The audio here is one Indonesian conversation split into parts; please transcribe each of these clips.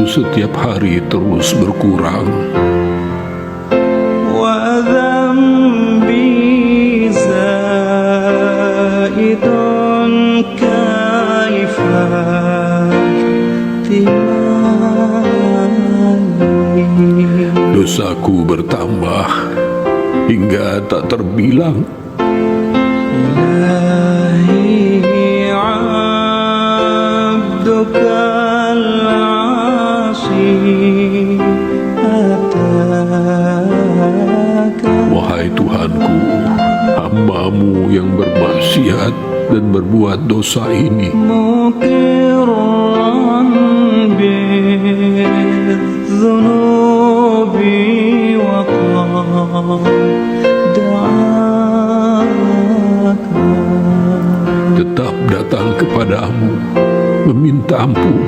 setiap hari terus berkurang. Dosaku bertambah hingga tak terbilang. Wahai Tuhanku, hamba-Mu yang bermaksiat dan berbuat dosa ini, tetap datang kepadamu meminta ampun.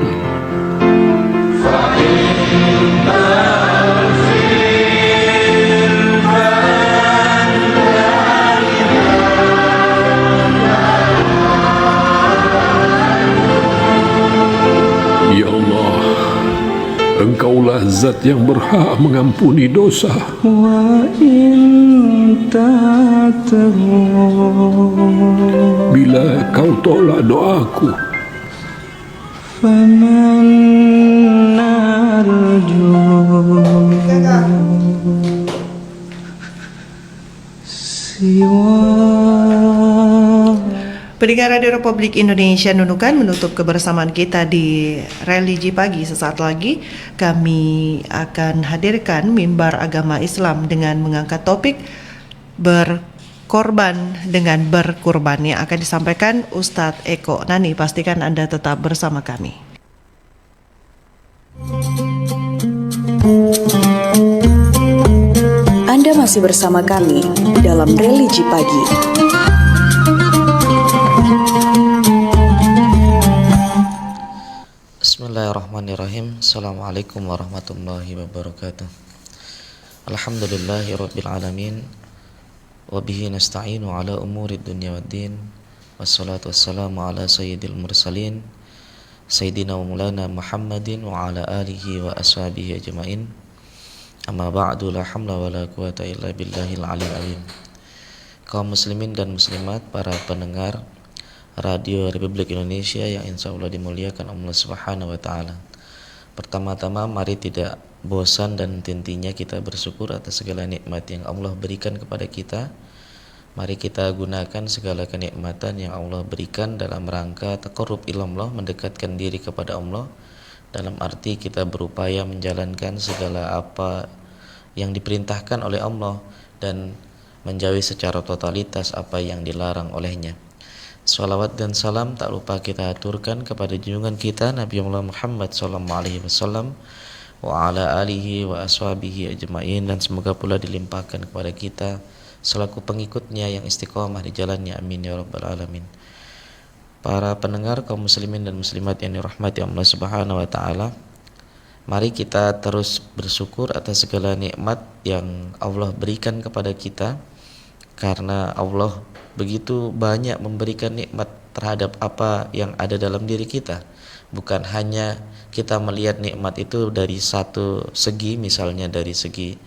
Ya Allah, Engkaulah zat yang berhak mengampuni dosa. Bila Kau tolak doaku, Pendengar Radio Republik Indonesia Nunukan, menutup kebersamaan kita di Religi Pagi. Sesaat lagi kami akan hadirkan mimbar agama Islam dengan mengangkat topik berkorban dengan berkurban yang akan disampaikan Ustadz Eko Nani. Pastikan Anda tetap bersama kami. Anda masih bersama kami dalam Religi Pagi. Bismillahirrahmanirrahim. Assalamualaikum warahmatullahi wabarakatuh. Alhamdulillahirabbil alamin. Wa bihi nasta'inu ala umuri dunya waddin. Wassalatu wassalamu ala sayyidil mursalin Sayyidina wa maulana Muhammadin wa ala alihi wa ashabihi ajma'in. Amma ba'du, la hamla wa la quwata illa billahil aliyil azim. Kaum muslimin dan muslimat, para pendengar Radio Republik Indonesia yang insya Allah dimuliakan Allah Subhanahu wa Ta'ala. Pertama-tama, mari tidak bosan dan intinya kita bersyukur atas segala nikmat yang Allah berikan kepada kita. Mari kita gunakan segala kenikmatan yang Allah berikan dalam rangka taqarrub ilallah, mendekatkan diri kepada Allah, dalam arti kita berupaya menjalankan segala apa yang diperintahkan oleh Allah dan menjauhi secara totalitas apa yang dilarang olehnya. Salawat dan salam tak lupa kita aturkan kepada junjungan kita Nabi Muhammad SAW wa ala alihi wa ashabihi ajma'in, dan semoga pula dilimpahkan kepada kita selaku pengikutnya yang istiqomah di jalannya, amin ya rabbal alamin. Para pendengar kaum muslimin dan muslimat yang dirahmati Allah Subhanahu wa Ta'ala, mari kita terus bersyukur atas segala nikmat yang Allah berikan kepada kita, karena Allah begitu banyak memberikan nikmat terhadap apa yang ada dalam diri kita. Bukan hanya kita melihat nikmat itu dari satu segi, misalnya dari segi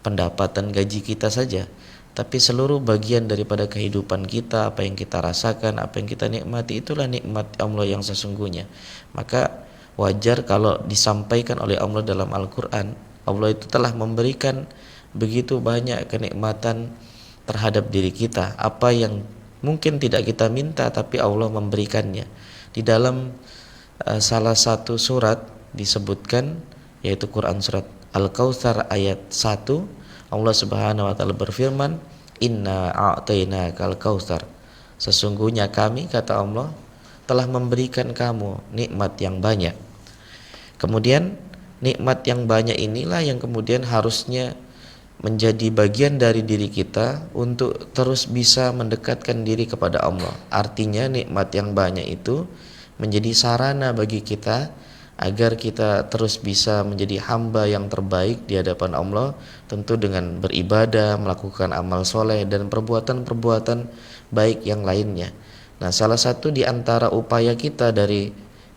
pendapatan gaji kita saja, tapi seluruh bagian daripada kehidupan kita, apa yang kita rasakan, apa yang kita nikmati, itulah nikmat Allah yang sesungguhnya. Maka wajar kalau disampaikan oleh Allah dalam Al-Quran, Allah itu telah memberikan begitu banyak kenikmatan terhadap diri kita, apa yang mungkin tidak kita minta tapi Allah memberikannya. Di dalam salah satu surat disebutkan, yaitu Quran surat Al-Kautsar ayat 1, Allah Subhanahu wa Ta'ala berfirman, Inna a'tainakal kautsar, sesungguhnya kami, kata Allah, telah memberikan kamu nikmat yang banyak. Kemudian nikmat yang banyak inilah yang kemudian harusnya menjadi bagian dari diri kita untuk terus bisa mendekatkan diri kepada Allah. Artinya nikmat yang banyak itu menjadi sarana bagi kita agar kita terus bisa menjadi hamba yang terbaik di hadapan Allah, tentu dengan beribadah, melakukan amal soleh dan perbuatan-perbuatan baik yang lainnya. Nah, salah satu di antara upaya kita dari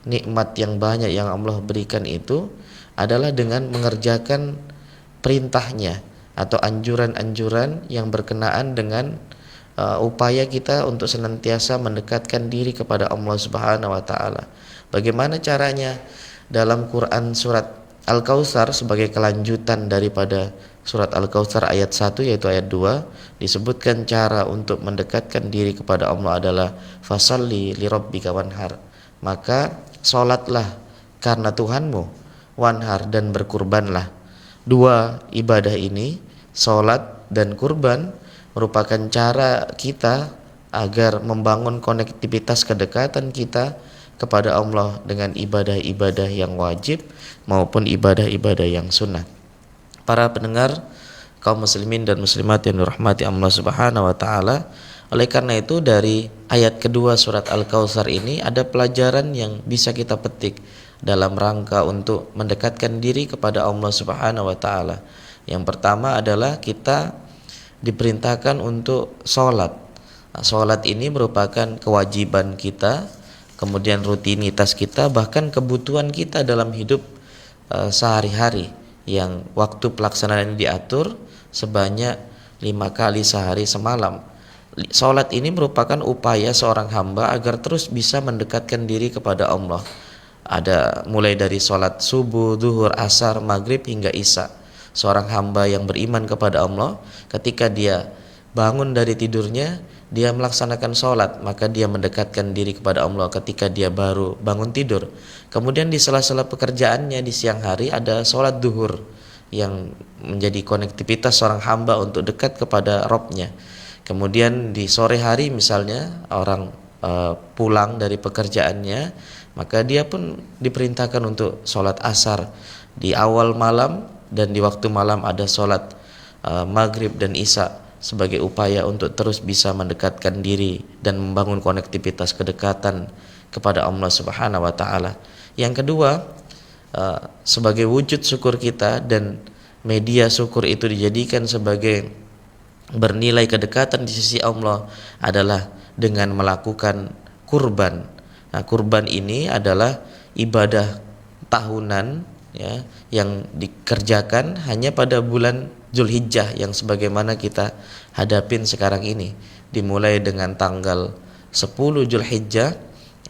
nikmat yang banyak yang Allah berikan itu adalah dengan mengerjakan perintahnya atau anjuran-anjuran yang berkenaan dengan upaya kita untuk senantiasa mendekatkan diri kepada Allah Subhanahu wa taala. Bagaimana caranya? Dalam Quran surat Al-Kautsar sebagai kelanjutan daripada surat Al-Kautsar ayat 1 yaitu ayat 2 disebutkan cara untuk mendekatkan diri kepada Allah adalah fasalli lirabbika wanhar. Maka salatlah karena Tuhanmu, wanhar dan berkurbanlah. Dua ibadah ini, salat dan kurban, merupakan cara kita agar membangun konektivitas kedekatan kita kepada Allah dengan ibadah-ibadah yang wajib maupun ibadah-ibadah yang sunnah. Para pendengar kaum muslimin dan muslimat yang dirahmati Allah Subhanahu wa taala, oleh karena itu dari ayat kedua surat Al-Kautsar ini ada pelajaran yang bisa kita petik dalam rangka untuk mendekatkan diri kepada Allah Subhanahu wa taala. Yang pertama adalah kita diperintahkan untuk sholat. Nah, sholat ini merupakan kewajiban kita, kemudian rutinitas kita, bahkan kebutuhan kita dalam hidup sehari-hari, yang waktu pelaksanaan diatur sebanyak 5 kali sehari semalam. Sholat ini merupakan upaya seorang hamba agar terus bisa mendekatkan diri kepada Allah. Ada mulai dari sholat subuh, zuhur, asar, maghrib hingga isya. Seorang hamba yang beriman kepada Allah, ketika dia bangun dari tidurnya, dia melaksanakan sholat, maka dia mendekatkan diri kepada Allah ketika dia baru bangun tidur. Kemudian di sela-sela pekerjaannya di siang hari ada sholat duhur yang menjadi konektivitas seorang hamba untuk dekat kepada Robnya. Kemudian di sore hari misalnya orang pulang dari pekerjaannya, maka dia pun diperintahkan untuk sholat asar. Di awal malam dan di waktu malam ada sholat maghrib dan isya sebagai upaya untuk terus bisa mendekatkan diri dan membangun konektivitas kedekatan kepada Allah Subhanahu wa taala. Yang kedua, sebagai wujud syukur kita dan media syukur itu dijadikan sebagai bernilai kedekatan di sisi Allah adalah dengan melakukan kurban. Nah, kurban ini adalah ibadah tahunan ya, yang dikerjakan hanya pada bulan Zulhijjah yang sebagaimana kita hadapin sekarang ini, dimulai dengan tanggal 10 Zulhijjah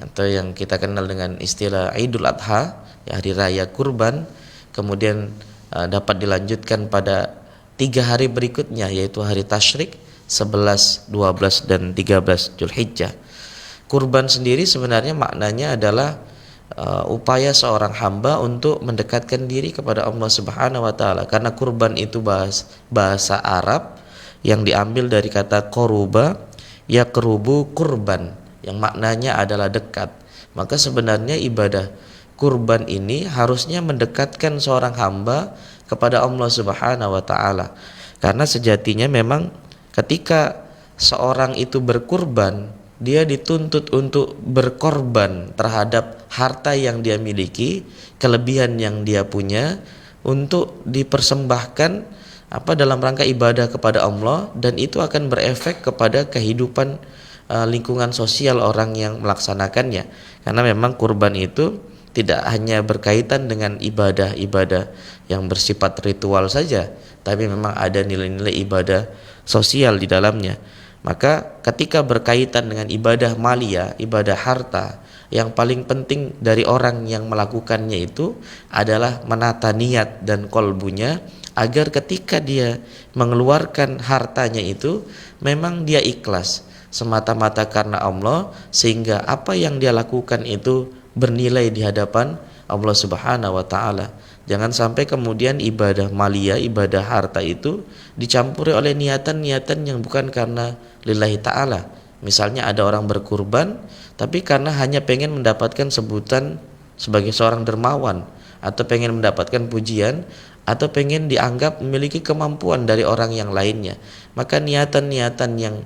atau yang kita kenal dengan istilah Idul Adha, ya, hari raya kurban, kemudian dapat dilanjutkan pada 3 hari berikutnya yaitu hari Tasyrik 11, 12 dan 13 Zulhijjah. Kurban sendiri sebenarnya maknanya adalah upaya seorang hamba untuk mendekatkan diri kepada Allah Subhanahu wa taala, karena kurban itu bahasa Arab yang diambil dari kata qaruba yaqrubu kurban yang maknanya adalah dekat. Maka sebenarnya ibadah kurban ini harusnya mendekatkan seorang hamba kepada Allah Subhanahu wa taala, karena sejatinya memang ketika seorang itu berkurban, dia dituntut untuk berkorban terhadap harta yang dia miliki, kelebihan yang dia punya, untuk dipersembahkan dalam rangka ibadah kepada Allah, dan itu akan berefek kepada kehidupan lingkungan sosial orang yang melaksanakannya. Karena memang kurban itu tidak hanya berkaitan dengan ibadah-ibadah yang bersifat ritual saja, tapi memang ada nilai-nilai ibadah sosial di dalamnya. Maka ketika berkaitan dengan ibadah maliyah, ibadah harta, yang paling penting dari orang yang melakukannya itu adalah menata niat dan kolbunya, agar ketika dia mengeluarkan hartanya itu memang dia ikhlas semata-mata karena Allah, sehingga apa yang dia lakukan itu bernilai di hadapan Allah Subhanahu wa taala. Jangan sampai kemudian ibadah maliyah, ibadah harta itu dicampuri oleh niatan-niatan yang bukan karena lillahi ta'ala. Misalnya ada orang berkurban tapi karena hanya pengen mendapatkan sebutan sebagai seorang dermawan, atau pengen mendapatkan pujian, atau pengen dianggap memiliki kemampuan dari orang yang lainnya. Maka niatan-niatan yang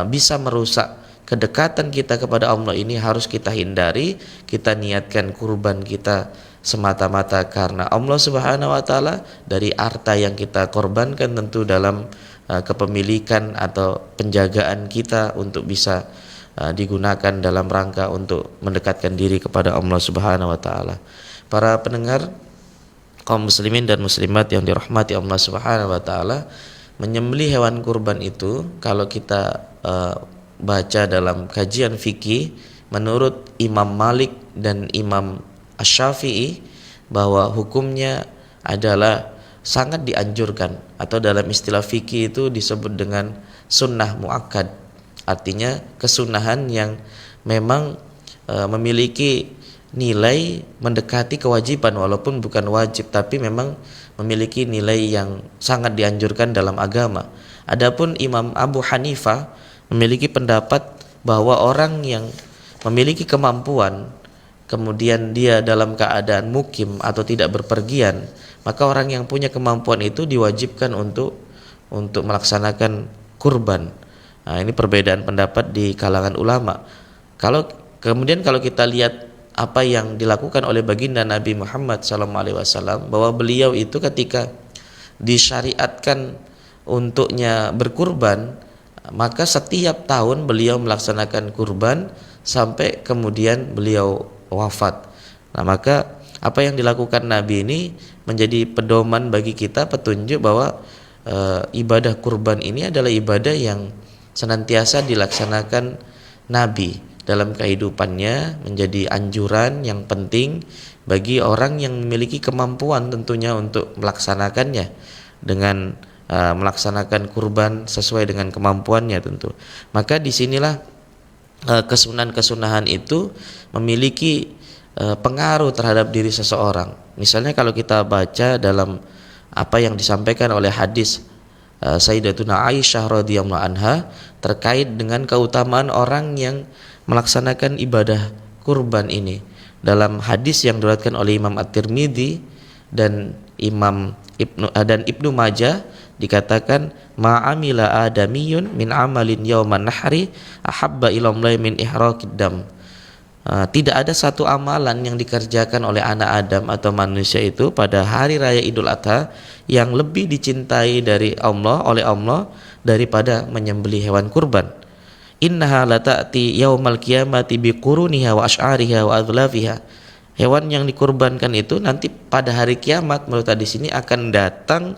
bisa merusak kedekatan kita kepada Allah ini harus kita hindari. Kita niatkan kurban kita semata-mata karena Allah Subhanahu wa taala. Dari harta yang kita korbankan tentu dalam kepemilikan atau penjagaan kita untuk bisa digunakan dalam rangka untuk mendekatkan diri kepada Allah Subhanahu wa taala. Para pendengar kaum muslimin dan muslimat yang dirahmati Allah Subhanahu wa taala, menyembelih hewan kurban itu kalau kita baca dalam kajian fikih menurut Imam Malik dan Imam Asy-Syafi'i bahwa hukumnya adalah sangat dianjurkan, atau dalam istilah fikih itu disebut dengan sunnah muakkad, artinya kesunahan yang memang memiliki nilai mendekati kewajiban walaupun bukan wajib, tapi memang memiliki nilai yang sangat dianjurkan dalam agama. Adapun Imam Abu Hanifah memiliki pendapat bahwa orang yang memiliki kemampuan kemudian dia dalam keadaan mukim atau tidak berpergian, maka orang yang punya kemampuan itu diwajibkan untuk melaksanakan kurban. Nah, ini perbedaan pendapat di kalangan ulama. Kalau kita lihat apa yang dilakukan oleh baginda Nabi Muhammad SAW, bahwa beliau itu ketika disyariatkan untuknya berkurban, maka setiap tahun beliau melaksanakan kurban sampai kemudian beliau wafat. Nah, maka apa yang dilakukan Nabi ini menjadi pedoman bagi kita, petunjuk bahwa ibadah kurban ini adalah ibadah yang senantiasa dilaksanakan Nabi dalam kehidupannya, menjadi anjuran yang penting bagi orang yang memiliki kemampuan tentunya untuk melaksanakannya dengan melaksanakan kurban sesuai dengan kemampuannya tentu. Maka disinilah kesunahan-kesunahan itu memiliki pengaruh terhadap diri seseorang. Misalnya kalau kita baca dalam apa yang disampaikan oleh hadis Sayyidatuna Aisyah radhiyallahu anha terkait dengan keutamaan orang yang melaksanakan ibadah kurban ini. Dalam hadis yang diriwayatkan oleh Imam At-Tirmidzi dan Ibnu Majah dikatakan ma'amila adamiyun min amalin yauman nahri ahabba ilallahi min ihraqid dam. Tidak ada satu amalan yang dikerjakan oleh anak Adam atau manusia itu pada hari raya Idul Adha yang lebih dicintai oleh Allah daripada menyembelih hewan kurban. Innaha la ta'ti yaumal qiyamati biquruniha wa asy'ariha wa adlafiha. Hewan yang dikurbankan itu nanti pada hari kiamat menurut hadis ini akan datang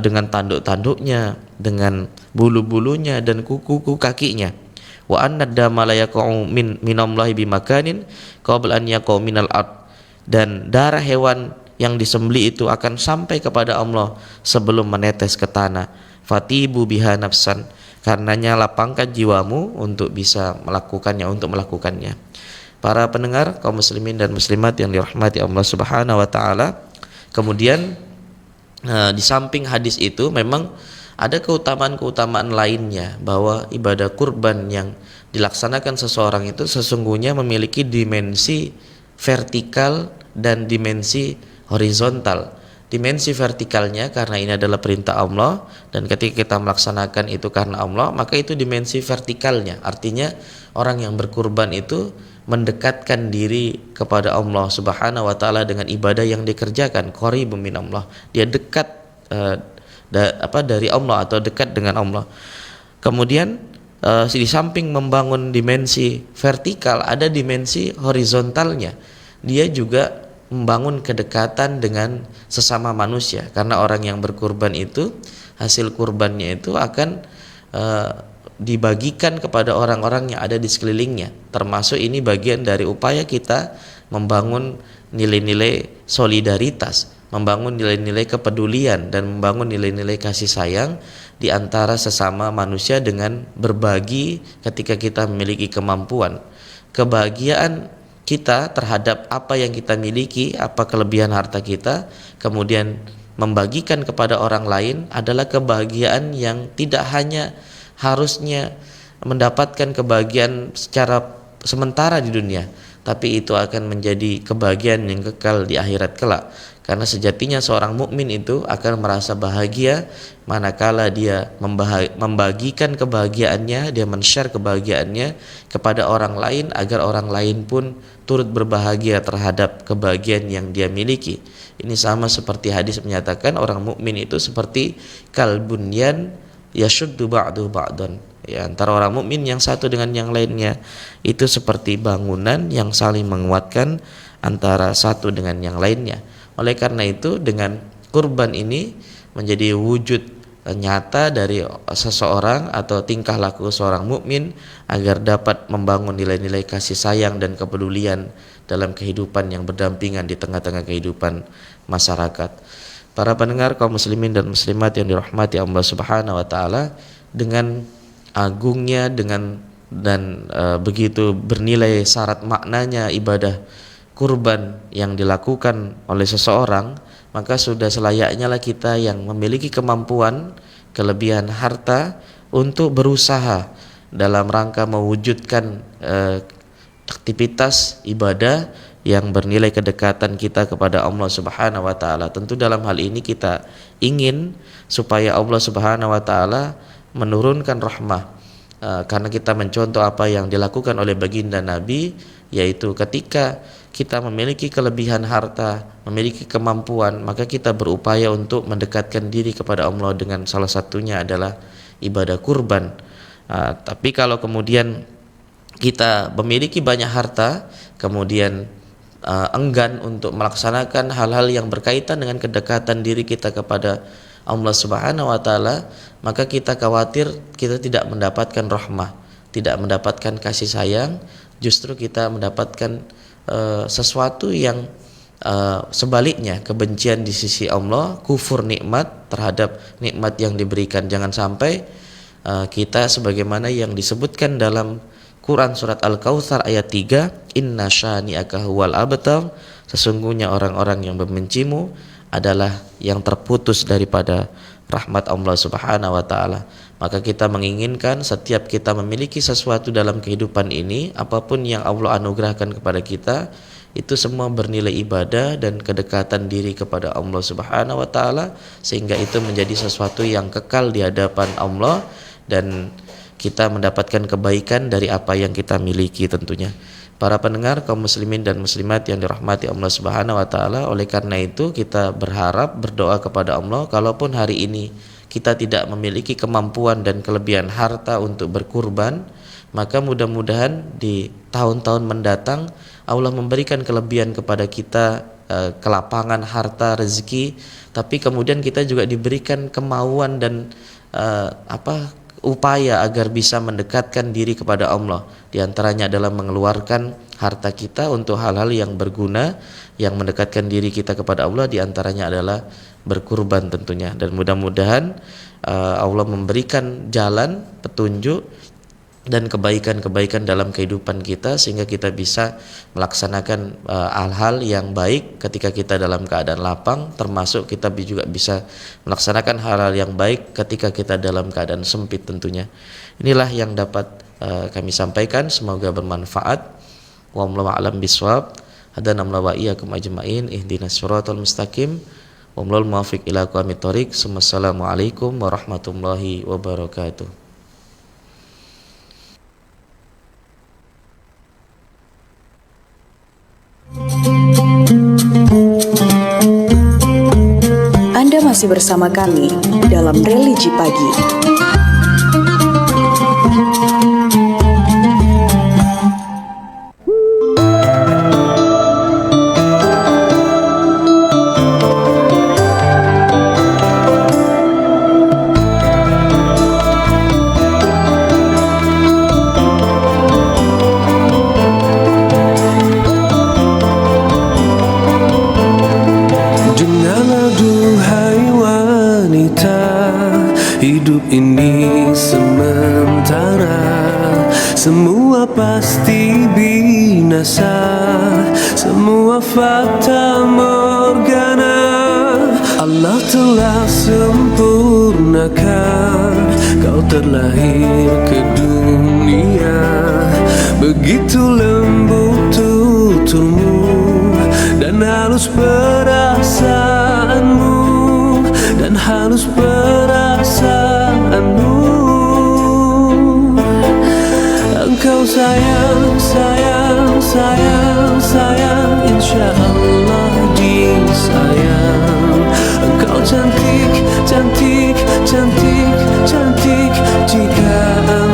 dengan tanduk-tanduknya, dengan bulu-bulunya dan kuku-kuku kakinya. Wa anna dama la yaqa'u minallahi bimakanin qabla an yaqa'u minal ard. Dan darah hewan yang disembelih itu akan sampai kepada Allah sebelum menetes ke tanah. Fatibu biha nafsan, karenanya lapangkan jiwamu untuk bisa melakukannya. Para pendengar kaum muslimin dan muslimat yang dirahmati Allah Subhanahu wa taala, kemudian di samping hadis itu memang ada keutamaan-keutamaan lainnya, bahwa ibadah kurban yang dilaksanakan seseorang itu sesungguhnya memiliki dimensi vertikal dan dimensi horizontal. Dimensi vertikalnya karena ini adalah perintah Allah, dan ketika kita melaksanakan itu karena Allah, maka itu dimensi vertikalnya. Artinya orang yang berkurban itu mendekatkan diri kepada Allah Subhanahu wa taala dengan ibadah yang dikerjakan, qaribun minallah. Dia dekat dari Allah atau dekat dengan Allah. Kemudian di samping membangun dimensi vertikal, ada dimensi horizontalnya. Dia juga membangun kedekatan dengan sesama manusia, karena orang yang berkurban itu hasil kurbannya itu akan dibagikan kepada orang-orang yang ada di sekelilingnya. Termasuk ini bagian dari upaya kita membangun nilai-nilai solidaritas, membangun nilai-nilai kepedulian, dan membangun nilai-nilai kasih sayang di antara sesama manusia dengan berbagi ketika kita memiliki kemampuan. Kebahagiaan kita terhadap apa yang kita miliki, apa kelebihan harta kita, kemudian membagikan kepada orang lain adalah kebahagiaan yang tidak hanya harusnya mendapatkan kebahagiaan secara sementara di dunia, tapi itu akan menjadi kebahagiaan yang kekal di akhirat kelak. Karena sejatinya seorang mukmin itu akan merasa bahagia manakala dia membagikan kebahagiaannya, dia men-share kebahagiaannya kepada orang lain, agar orang lain pun turut berbahagia terhadap kebahagiaan yang dia miliki. Ini sama seperti hadis menyatakan orang mukmin itu seperti kalbunyan yashuddu ba'du ba'dan. Ya, antara orang mukmin yang satu dengan yang lainnya itu seperti bangunan yang saling menguatkan antara satu dengan yang lainnya. Oleh karena itu, dengan kurban ini menjadi wujud nyata dari seseorang atau tingkah laku seorang mukmin agar dapat membangun nilai-nilai kasih sayang dan kepedulian dalam kehidupan yang berdampingan di tengah-tengah kehidupan masyarakat. Para pendengar kaum muslimin dan muslimat yang dirahmati Allah Subhanahu wa taala, dengan agungnya begitu bernilai syarat maknanya ibadah kurban yang dilakukan oleh seseorang, maka sudah selayaknya lah kita yang memiliki kemampuan, kelebihan harta untuk berusaha dalam rangka mewujudkan aktivitas ibadah yang bernilai kedekatan kita kepada Allah Subhanahu wa taala. Tentu dalam hal ini kita ingin supaya Allah Subhanahu wa taala menurunkan rahmah, karena kita mencontoh apa yang dilakukan oleh baginda Nabi, yaitu ketika kita memiliki kelebihan harta, memiliki kemampuan, maka kita berupaya untuk mendekatkan diri kepada Allah dengan salah satunya adalah ibadah kurban. Tapi kalau kemudian kita memiliki banyak harta, kemudian enggan untuk melaksanakan hal-hal yang berkaitan dengan kedekatan diri kita kepada Allah Subhanahu wa taala, maka kita khawatir kita tidak mendapatkan rahmah, tidak mendapatkan kasih sayang, justru kita mendapatkan sesuatu yang sebaliknya, kebencian di sisi Allah, kufur nikmat terhadap nikmat yang diberikan. Jangan sampai kita sebagaimana yang disebutkan dalam Quran surat Al-Kautsar ayat 3, inna syani'aka huwal abtar, sesungguhnya orang-orang yang membencimu adalah yang terputus daripada rahmat Allah Subhanahu wa taala. Maka kita menginginkan setiap kita memiliki sesuatu dalam kehidupan ini, apapun yang Allah anugerahkan kepada kita, itu semua bernilai ibadah dan kedekatan diri kepada Allah Subhanahu wa taala, sehingga itu menjadi sesuatu yang kekal di hadapan Allah dan kita mendapatkan kebaikan dari apa yang kita miliki tentunya. Para pendengar kaum muslimin dan muslimat yang dirahmati Allah Subhanahu wa taala, oleh karena itu kita berharap, berdoa kepada Allah, kalaupun hari ini kita tidak memiliki kemampuan dan kelebihan harta untuk berkurban, maka mudah-mudahan di tahun-tahun mendatang Allah memberikan kelebihan kepada kita, kelapangan harta, rezeki, tapi kemudian kita juga diberikan kemauan dan upaya agar bisa mendekatkan diri kepada Allah. Di antaranya adalah mengeluarkan harta kita untuk hal-hal yang berguna, yang mendekatkan diri kita kepada Allah. Di antaranya adalah berkurban tentunya. Dan mudah-mudahan Allah memberikan jalan, petunjuk dan kebaikan-kebaikan dalam kehidupan kita, sehingga kita bisa melaksanakan hal-hal yang baik ketika kita dalam keadaan lapang, termasuk kita juga bisa melaksanakan hal-hal yang baik ketika kita dalam keadaan sempit tentunya. Inilah yang dapat kami sampaikan, semoga bermanfaat. Wallahu a'lam bishawab. Hadanallahu wa iyyakum ajma'in, ihdinas siratal mustaqim, wallahul muwaffiq ila aqwamit thoriq. Wassalamualaikum warahmatullahi wabarakatuh. Anda masih bersama kami dalam Religi Pagi. Hidup ini sementara, semua pasti binasa, semua fata morgana. Allah telah sempurnakan kau terlahir ke dunia, begitu lembut tuturmu dan halus perasaanmu, dan halus perasaanmu. Engkau sayang, sayang, sayang, sayang, insya Allah disayang. Engkau cantik, cantik, cantik, cantik. jika